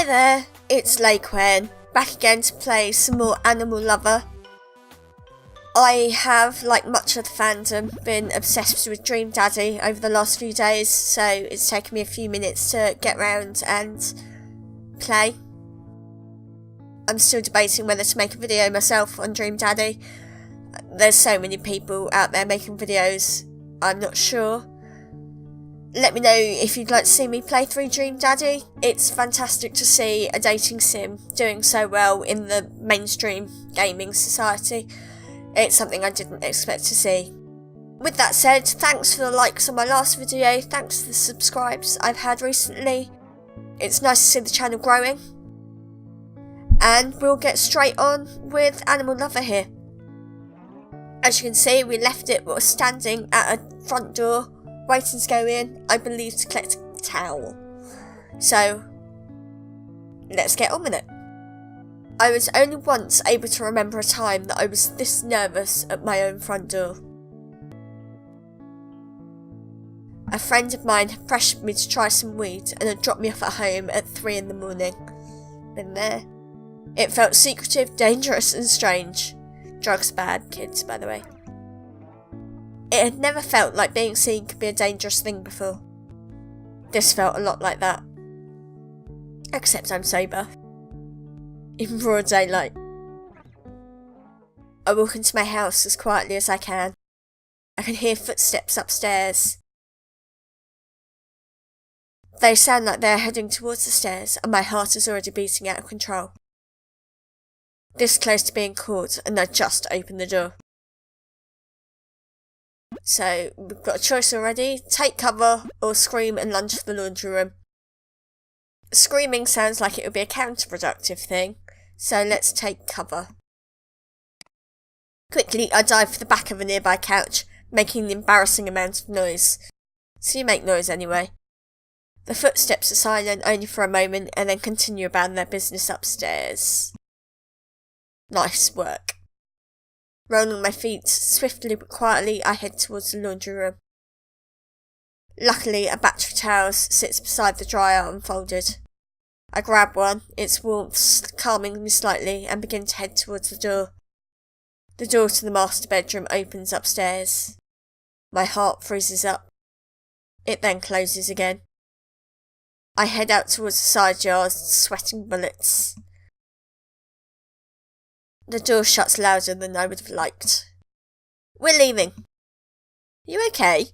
there, it's Lai Quen, back again to play some more Animal Lover. I have, like much of the fandom, been obsessed with Dream Daddy over the last few days, so it's taken me a few minutes to get round and play. I'm still debating whether to make a video myself on Dream Daddy. There's so many people out there making videos, I'm not sure. Let me know if you'd like to see me play through Dream Daddy. It's fantastic to see a dating sim doing so well in the mainstream gaming society. It's something I didn't expect to see. With that said, thanks for the likes on my last video, thanks for the subscribes I've had recently. It's nice to see the channel growing. And we'll get straight on with Animal Lover here. As you can see, we left it, we were standing at a front door, waiting to go in, I believe to collect a towel. So, let's get on with it. I was only once able to remember a time that I was this nervous at my own front door. A friend of mine had pressured me to try some weed and had dropped me off at home at 3 in the morning. Been there. It felt secretive, dangerous and strange. Drugs bad, kids, by the way. It had never felt like being seen could be a dangerous thing before. This felt a lot like that. Except I'm sober. In broad daylight. I walk into my house as quietly as I can. I can hear footsteps upstairs. They sound like they're heading towards the stairs and my heart is already beating out of control. This close to being caught and I just opened the door. So, we've got a choice already, take cover or scream and lunge for the laundry room. Screaming sounds like it would be a counterproductive thing, so let's take cover. Quickly I dive for the back of a nearby couch, making an embarrassing amount of noise. So you make noise anyway. The footsteps are silent only for a moment and then continue about their business upstairs. Nice work. Rolling my feet, swiftly but quietly, I head towards the laundry room. Luckily, a batch of towels sits beside the dryer unfolded. I grab one, its warmth calming me slightly, and begin to head towards the door. The door to the master bedroom opens upstairs. My heart freezes up. It then closes again. I head out towards the side yards, sweating bullets. The door shuts louder than I would have liked. We're leaving. You okay?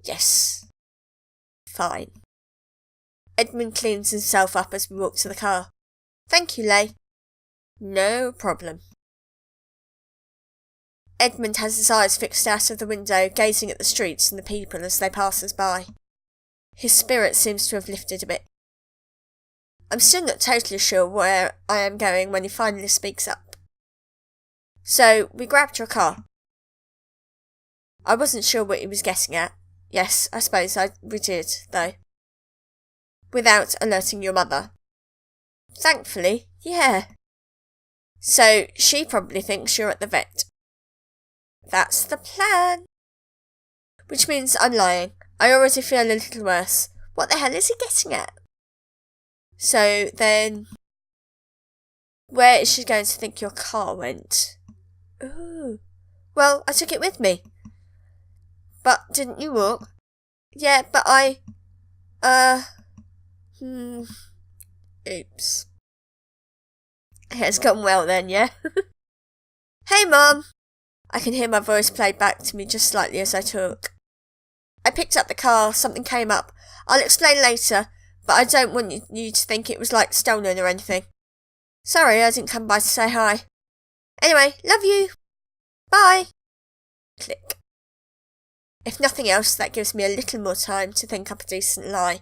Yes. Fine. Edmund cleans himself up as we walk to the car. Thank you, Lai. No problem. Edmund has his eyes fixed out of the window, gazing at the streets and the people as they pass us by. His spirit seems to have lifted a bit. I'm still not totally sure where I am going when he finally speaks up. So, we grabbed your car. I wasn't sure what he was getting at. Yes, I suppose we did, though. Without alerting your mother. Thankfully, yeah. So, she probably thinks you're at the vet. That's the plan. Which means I'm lying. I already feel a little worse. What the hell is he getting at? So then, where is she going to think your car went? Ooh. Well, I took it with me. But didn't you walk? Yeah, but oops. It's gone well then, yeah? Hey, Mum! I can hear my voice played back to me just slightly as I talk. I picked up the car, something came up. I'll explain later. But I don't want you to think it was like stolen or anything. Sorry, I didn't come by to say hi. Anyway, love you. Bye. Click. If nothing else, that gives me a little more time to think up a decent lie.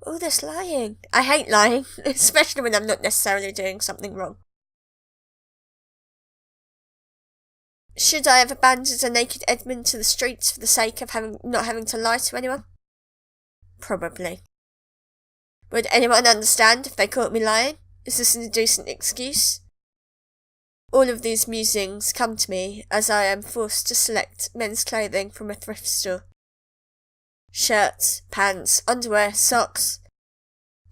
All this lying. I hate lying, especially when I'm not necessarily doing something wrong. Should I have abandoned a naked Edmund to the streets for the sake of not having to lie to anyone? Probably. Would anyone understand if they caught me lying? Is this a decent excuse? All of these musings come to me as I am forced to select men's clothing from a thrift store. Shirts, pants, underwear, socks.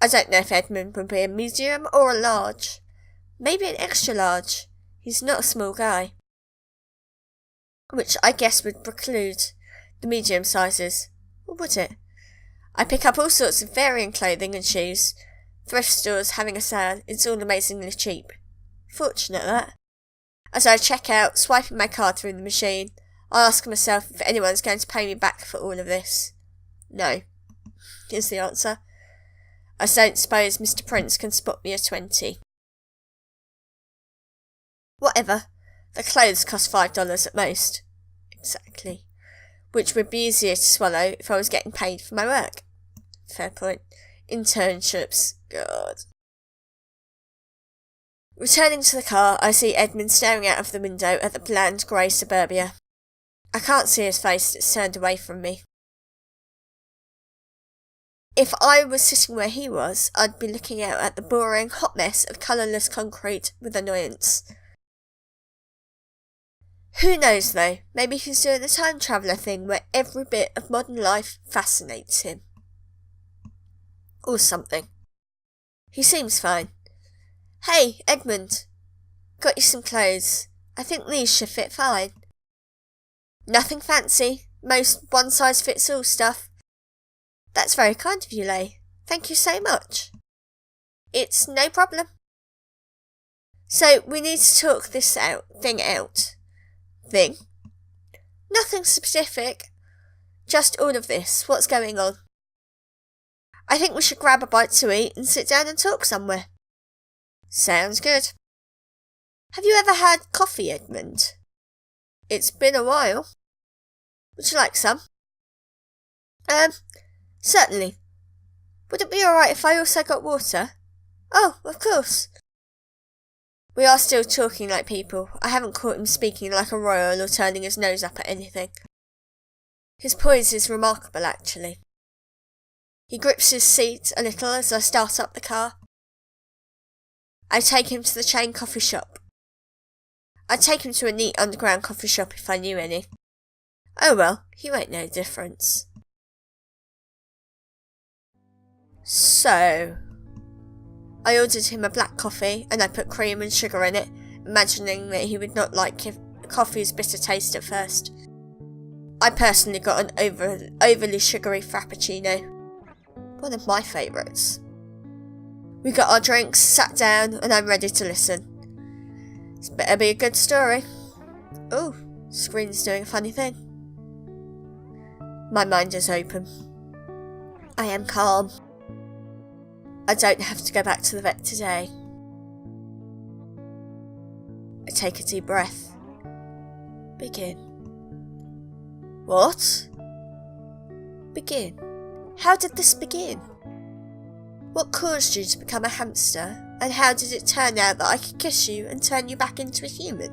I don't know if Edmund would be a medium or a large. Maybe an extra large. He's not a small guy. Which I guess would preclude the medium sizes. Or would it? I pick up all sorts of varying clothing and shoes. Thrift stores having a sale. It's all amazingly cheap. Fortunate that. As I check out, swiping my card through the machine, I ask myself if anyone's going to pay me back for all of this. No, is the answer. I don't suppose Mr. Prince can spot me a 20. Whatever. The clothes cost $5 at most. Exactly. Which would be easier to swallow if I was getting paid for my work. Fair point. Internships. God. Returning to the car, I see Edmund staring out of the window at the bland grey suburbia. I can't see his face, it's turned away from me. If I was sitting where he was, I'd be looking out at the boring, hot mess of colourless concrete with annoyance. Who knows though, maybe he's doing the time traveller thing where every bit of modern life fascinates him. Or something. He seems fine. Hey, Edmund. Got you some clothes. I think these should fit fine. Nothing fancy, most one-size-fits-all stuff. That's very kind of you, Lai. Thank you so much. It's no problem. So, we need to talk this thing out. Thing? Nothing specific. Just all of this. What's going on? I think we should grab a bite to eat and sit down and talk somewhere. Sounds good. Have you ever had coffee, Edmund? It's been a while. Would you like some? Certainly. Would it be alright if I also got water? Oh, of course. We are still talking like people. I haven't caught him speaking like a royal or turning his nose up at anything. His poise is remarkable, actually. He grips his seat a little as I start up the car. I take him to the chain coffee shop. I'd take him to a neat underground coffee shop if I knew any. Oh well, he won't know the difference. So, I ordered him a black coffee and I put cream and sugar in it, imagining that he would not like coffee's bitter taste at first. I personally got an overly sugary frappuccino. One of my favourites. We got our drinks, sat down, and I'm ready to listen. This better be a good story. Oh, screen's doing a funny thing. My mind is open. I am calm. I don't have to go back to the vet today. I take a deep breath. Begin. What? Begin. How did this begin? What caused you to become a hamster, and how did it turn out that I could kiss you and turn you back into a human?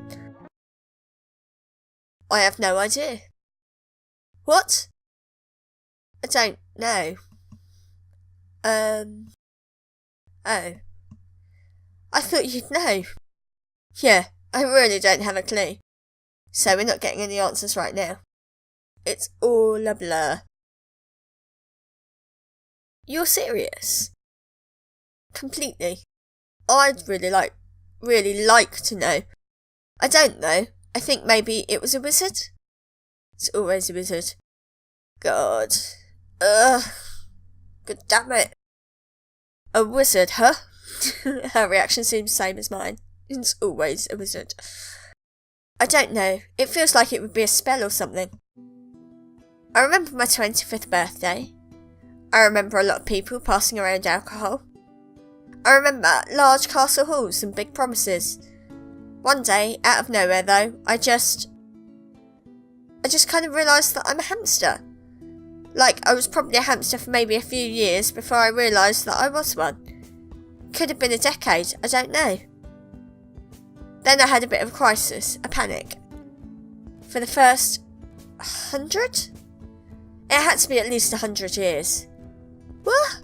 I have no idea. What? I don't know. Oh. I thought you'd know. Yeah, I really don't have a clue. So we're not getting any answers right now. It's all a blur. You're serious? Completely. I'd really like to know. I don't know. I think maybe it was a wizard. It's always a wizard. God. Ugh. God damn it. A wizard, huh? Her reaction seems the same as mine. It's always a wizard. I don't know. It feels like it would be a spell or something. I remember my 25th birthday. I remember a lot of people passing around alcohol. I remember large castle halls and big promises. One day, out of nowhere though, I just kind of realised that I'm a hamster. Like, I was probably a hamster for maybe a few years before I realised that I was one. Could have been a decade, I don't know. Then I had a bit of a crisis, a panic. For the first 100? It had to be at least 100 years. What?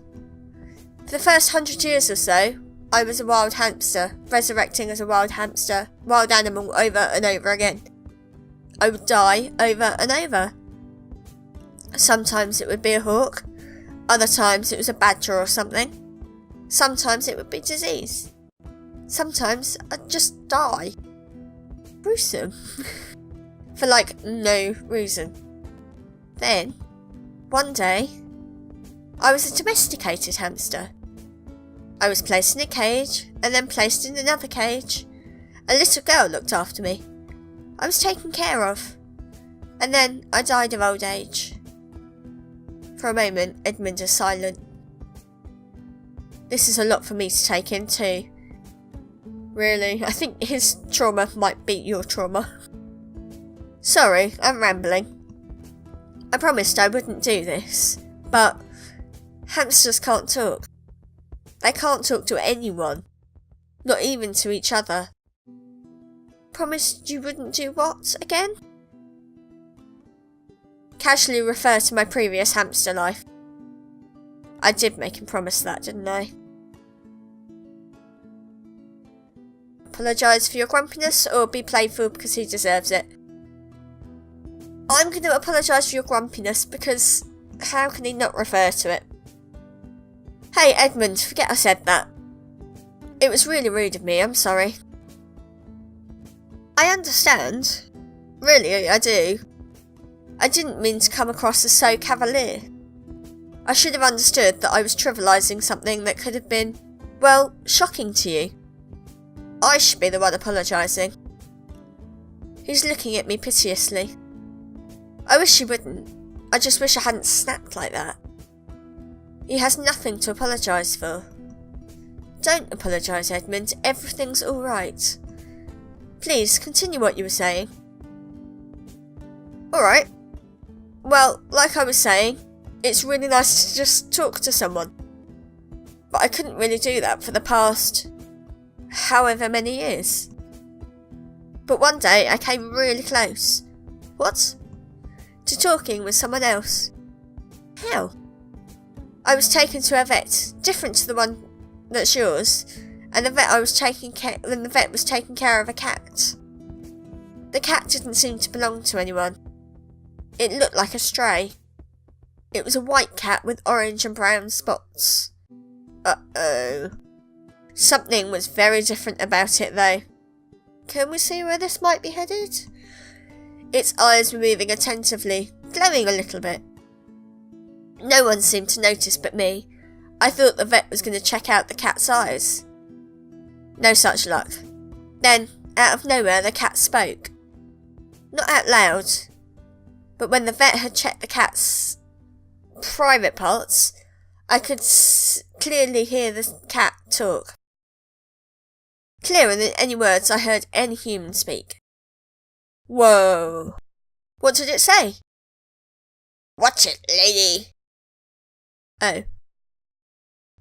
For the first 100 years or so, I was a wild hamster, resurrecting as a wild hamster, wild animal over and over again. I would die over and over. Sometimes it would be a hawk, other times it was a badger or something. Sometimes it would be disease. Sometimes I'd just die. Gruesome. For like no reason. Then, one day, I was a domesticated hamster. I was placed in a cage, and then placed in another cage. A little girl looked after me. I was taken care of. And then I died of old age. For a moment, Edmund is silent. This is a lot for me to take in too. Really, I think his trauma might beat your trauma. Sorry, I'm rambling. I promised I wouldn't do this, but hamsters can't talk. They can't talk to anyone, not even to each other. Promised you wouldn't do what again? Casually refer to my previous hamster life. I did make him promise that, didn't I? Apologise for your grumpiness or be playful because he deserves it? I'm going to apologise for your grumpiness because how can he not refer to it? Hey Edmund, forget I said that. It was really rude of me, I'm sorry. I understand. Really, I do. I didn't mean to come across as so cavalier. I should have understood that I was trivialising something that could have been, well, shocking to you. I should be the one apologising. He's looking at me piteously. I wish he wouldn't. I just wish I hadn't snapped like that. He has nothing to apologise for. Don't apologise, Edmund. Everything's alright. Please, continue what you were saying. Alright. Well, like I was saying, it's really nice to just talk to someone. But I couldn't really do that for the past however many years. But one day I came really close. What? To talking with someone else. How? I was taken to a vet, different to the one that's yours, and the vet was taking care of a cat. The cat didn't seem to belong to anyone. It looked like a stray. It was a white cat with orange and brown spots. Uh-oh. Something was very different about it though. Can we see where this might be headed? Its eyes were moving attentively, glowing a little bit. No one seemed to notice but me. I thought the vet was going to check out the cat's eyes. No such luck. Then, out of nowhere, the cat spoke. Not out loud, but when the vet had checked the cat's private parts, I could clearly hear the cat talk. Clearer than any words I heard any human speak. Whoa. What did it say? Watch it, lady. Oh.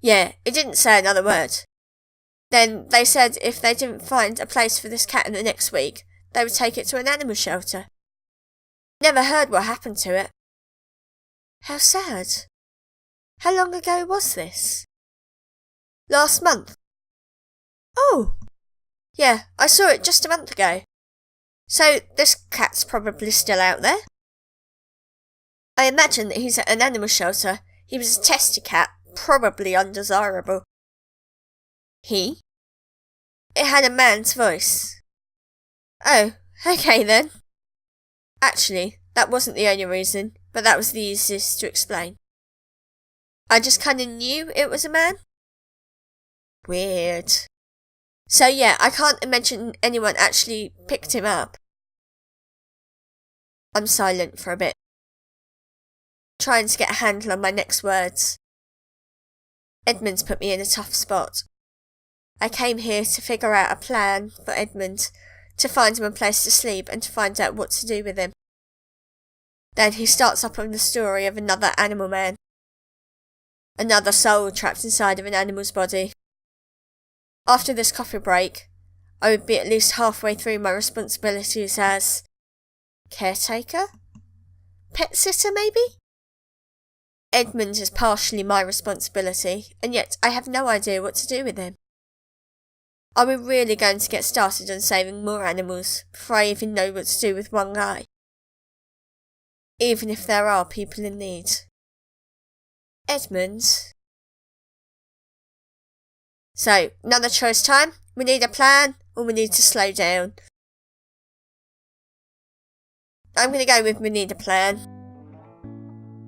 Yeah, it didn't say another word. Then they said if they didn't find a place for this cat in the next week, they would take it to an animal shelter. Never heard what happened to it. How sad. How long ago was this? Last month. Oh! Yeah, I saw it just a month ago. So this cat's probably still out there. I imagine that he's at an animal shelter. He was a testy cat, probably undesirable. He? It had a man's voice. Oh, okay then. Actually, that wasn't the only reason, but that was the easiest to explain. I just kinda knew it was a man. Weird. So yeah, I can't imagine anyone actually picked him up. I'm silent for a bit, trying to get a handle on my next words. Edmund's put me in a tough spot. I came here to figure out a plan for Edmund, to find him a place to sleep and to find out what to do with him. Then he starts up on the story of another animal man. Another soul trapped inside of an animal's body. After this coffee break, I would be at least halfway through my responsibilities as caretaker? Pet sitter, maybe? Edmund is partially my responsibility, and yet I have no idea what to do with him. Are we really going to get started on saving more animals before I even know what to do with one guy? Even if there are people in need. Edmund, So, another choice time. We need a plan, or we need to slow down. I'm going to go with we need a plan.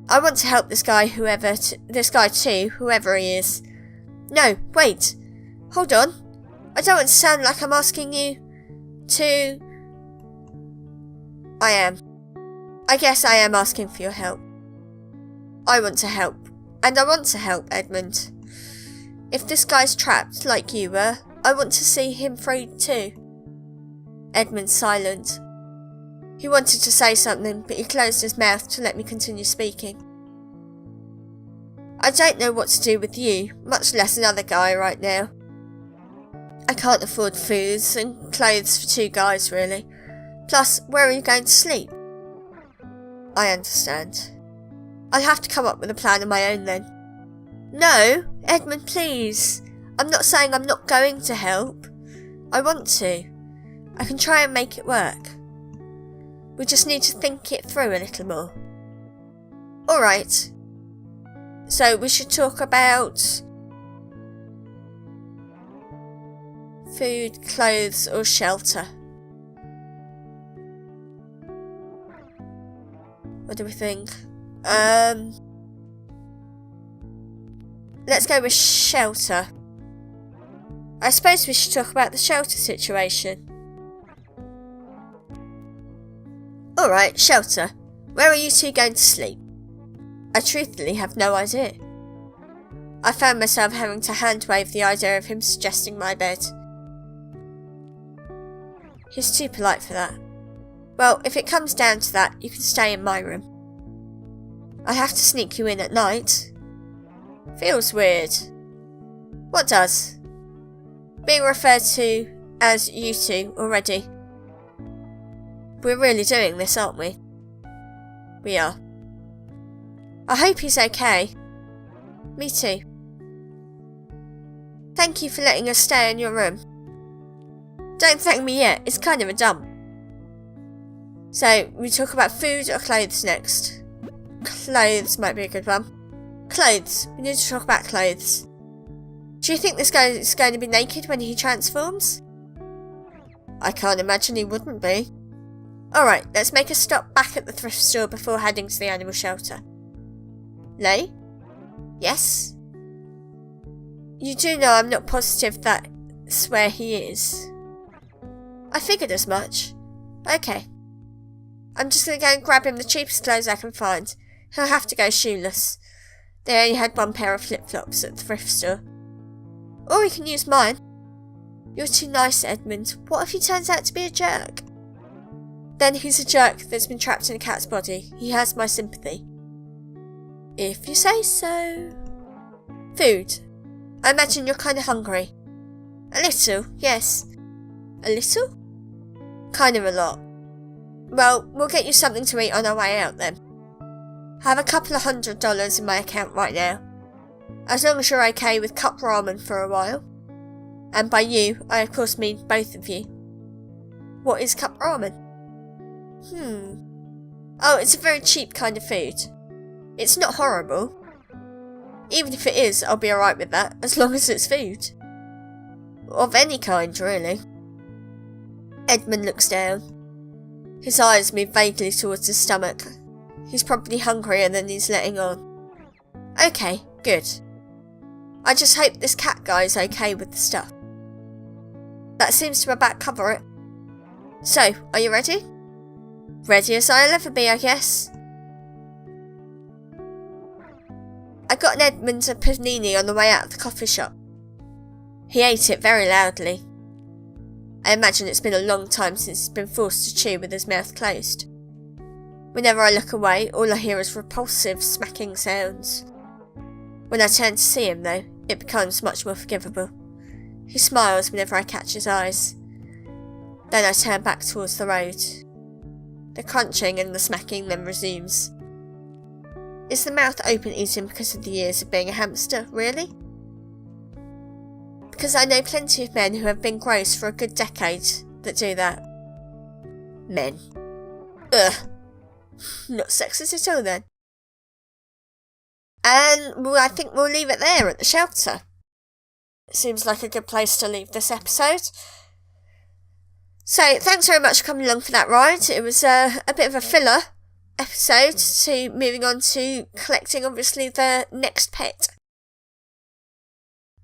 I want to help this guy too, whoever he is. No, wait. Hold on. I don't want to sound like I'm asking you to... I am. I guess I am asking for your help. I want to help. And I want to help, Edmund. If this guy's trapped, like you were, I want to see him free too. Edmund's silent. He wanted to say something, but he closed his mouth to let me continue speaking. I don't know what to do with you, much less another guy right now. I can't afford foods and clothes for 2 guys, really. Plus, where are you going to sleep? I understand. I'll have to come up with a plan of my own then. No, Edmund, please. I'm not saying I'm not going to help. I want to. I can try and make it work. We just need to think it through a little more. Alright. So we should talk about food, clothes or shelter. What do we think? Let's go with shelter. I suppose we should talk about the shelter situation. Alright, shelter. Where are you 2 going to sleep? I truthfully have no idea. I found myself having to hand-wave the idea of him suggesting my bed. He's too polite for that. Well, if it comes down to that, you can stay in my room. I have to sneak you in at night. Feels weird. What does? Being referred to as you 2 already. We're really doing this, aren't we? We are. I hope he's okay. Me too. Thank you for letting us stay in your room. Don't thank me yet, it's kind of a dump. So, we talk about food or clothes next? Clothes might be a good one. Clothes. We need to talk about clothes. Do you think this guy is going to be naked when he transforms? I can't imagine he wouldn't be. Alright, let's make a stop back at the thrift store before heading to the animal shelter. Lai? Yes? You do know I'm not positive that's where he is. I figured as much. Okay. I'm just going to go and grab him the cheapest clothes I can find. He'll have to go shoeless. They only had 1 pair of flip-flops at the thrift store. Or he can use mine. You're too nice, Edmund. What if he turns out to be a jerk? Then he's a jerk that's been trapped in a cat's body. He has my sympathy. If you say so. Food. I imagine you're kind of hungry. A little, yes. A little? Kind of a lot. Well, we'll get you something to eat on our way out then. I have a couple of $100 in my account right now. As long as you're okay with cup ramen for a while. And by you, I of course mean both of you. What is cup ramen? Oh, it's a very cheap kind of food. It's not horrible. Even if it is, I'll be alright with that, as long as it's food. Of any kind, really. Edmund looks down. His eyes move vaguely towards his stomach. He's probably hungrier than he's letting on. Okay, good. I just hope this cat guy's okay with the stuff. That seems to about cover it. So, are you ready? Ready as I'll ever be, I guess. I got an Edmund a panini on the way out of the coffee shop. He ate it very loudly. I imagine it's been a long time since he's been forced to chew with his mouth closed. Whenever I look away, all I hear is repulsive smacking sounds. When I turn to see him, though, it becomes much more forgivable. He smiles whenever I catch his eyes. Then I turn back towards the road. The crunching and the smacking then resumes. Is the mouth open eating because of the years of being a hamster, really? Because I know plenty of men who have been gross for a good decade that do that. Men. Ugh. Not sexist at all then. And I think we'll leave it there at the shelter. seems like a good place to leave this episode. So, thanks very much for coming along for that ride. It was a bit of a filler episode to moving on to collecting, obviously, the next pet.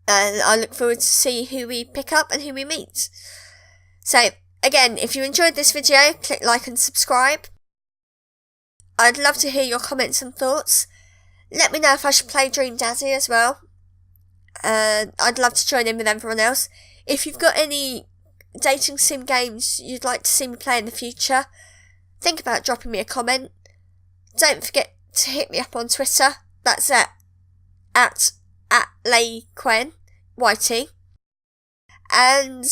And I look forward to see who we pick up and who we meet. So, again, if you enjoyed this video, click like and subscribe. I'd love to hear your comments and thoughts. Let me know if I should play Dream Daddy as well. I'd love to join in with everyone else. If you've got any dating sim games you'd like to see me play in the future, think about dropping me a comment. Don't forget to hit me up on Twitter. That's at Lai Quen, YT. And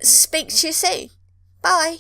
speak to you soon. Bye.